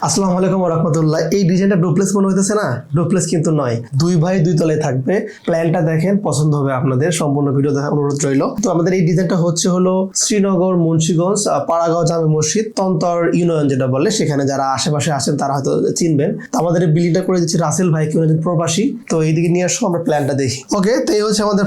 আসসালামু আলাইকুম ওয়া রাহমাতুল্লাহ। এই ডিজাইনটা ডুপ্লেক্স মনে হইতেছে না? ডুপ্লেক্স কিন্তু নয়, দুই ভাই দুই তলায় থাকবে। প্ল্যানটা দেখেন, পছন্দ হবে আপনাদের। সম্পূর্ণ ভিডিও দেখার অনুরোধ রইল। তো আমাদের এই ডিজাইনটা হলো শ্রীনগর, মুন্সিগঞ্জ, পাড়াগাঁও জামে মসজিদ, তন্তর ইউনিয়ন যেটা বলে, সেখানে যারা আশেপাশে আসেন তারা হয়তো চিনবেন। তো আমাদের এই বিল্ডিংটা করে দিচ্ছি রাসেল ভাই, কি উনি প্রবাসী। তো এইদিকে নিয়ে আসো, আমরা প্ল্যানটা দেখি। ওকে, তো এই হচ্ছে আমাদের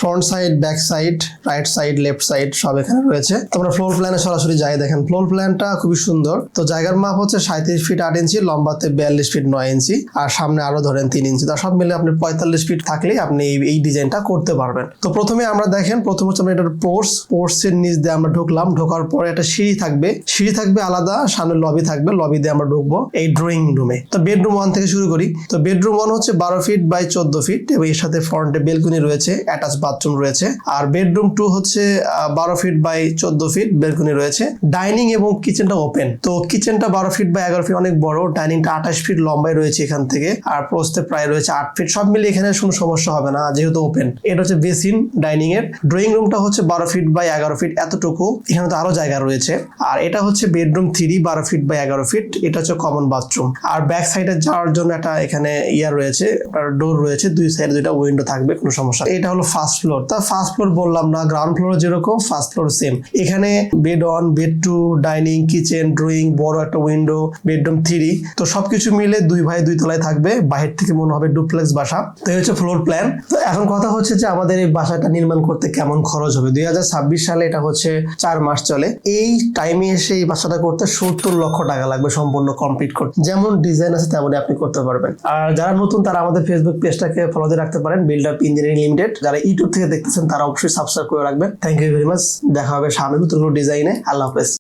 front side, back side, right side, left side সব এখানে রয়েছে। তো আমরা ফ্লোর প্ল্যানে সরাসরি যাই। দেখেন ফ্লোর প্ল্যানটা খুবই সুন্দর। তো জায়গার মাপ হচ্ছে 37 ফিট 8 ইঞ্চি, লম্বাতে 42 ফিট 9 ইঞ্চি, আর সামনে আরো ধরেন 3 ইঞ্চি। তো সব মিলে আপনি 45 ফিট থাকলেই আপনি এই ডিজাইনটা করতে পারবেন। তো প্রথমে আমরা দেখেন, প্রথম হচ্ছে আমরা এটার পোর্টসের নিচ দিয়ে আমরা ঢুকলাম। ঢোকার পরে একটা সিঁড়ি থাকবে আলাদা, সামনে লবি থাকবে, লবি দিয়ে আমরা ঢুকবো এই ড্রয়িং রুমে। তো বেডরুম 1 থেকে শুরু করি। তো বেডরুম 1 হচ্ছে 12 ফিট বাই 14 ফিট এবং এর সাথে ফ্রন্টে বেলকনি রয়েছে, অ্যাটাচ বাথরুম রয়েছে। আর বেডরুম 2 হচ্ছে 12 ফিট বাই 14 ফিট, বেলকনি রয়েছে। ডাইনিং এবং কিচেনটা ওপেন। তো কিচেনটা 12 ফিট বাই 11 ফিট, অনেক বড়। ডাইনিংটা 28 ফিট লম্বায় রয়েছে এখান থেকে, আর প্রস্থে প্রায় রয়েছে 8 ফিট। সব মিলে এখানে কোনো সমস্যা হবে না যেহেতু ওপেন। এটা হচ্ছে বেসিন ডাইনিং এর। ড্রয়িং রুমটা হচ্ছে 12 ফিট বাই 11 ফিট, এতটুকু। এখানে তো আরো জায়গা রয়েছে। আর এটা হচ্ছে বেডরুম 3, 12 ফিট বাই 11 ফিট। এটা হচ্ছে কমন বাথরুম। আর ব্যাক সাইডে যাওয়ার জন্য একটা এখানে রয়েছে, ডোর রয়েছে, দুই সাইডে দুইটা উইন্ডো থাকবে, কোনো সমস্যা। এটা হলো ফার্স্ট ফ্লোর। তা ফার্স্ট ফ্লোর বললাম না, গ্রাউন্ড ফ্লোর যেরকম ফার্স্ট ফ্লোর সেম। এখানে bed 1, bed 2, dining, kitchen, drawing, বড় একটা উইন্ডো, বেডরুম 3। তো সবকিছু মিলে দুই ভাই দুই তলায় থাকবে। বাহির থেকে মনে হবে ডুপ্লেক্স বাসা। তো এই হচ্ছে ফ্লোর প্ল্যান। তো এখন কথা হচ্ছে যে আমাদের এই বাসাটা নির্মাণ করতে কেমন খরচ হবে। 2026 সালে এটা হচ্ছে 4 মাস চলে। এই টাইমে এসে এই বাসাটা করতে 70 লক্ষ টাকা লাগবে সম্পূর্ণ কমপ্লিট করতে। যেমন ডিজাইন আছে তেমনই আপনি করতে পারবেন। আর যারা নতুন তারা আমাদের ফেসবুক পেজটাকে ফলো দিয়ে রাখতে পারেন, বিল্ড আপ ইঞ্জিনিয়ারিং লিমিটেড। যারা ইউটিউব থেকে দেখতেছেন তারা অবশ্যই সাবস্ক্রাইব করে রাখবেন। Thank you very much. দেখা হবে সামনে নতুন ডিজাইনে। আল্লাহ হাফেজ।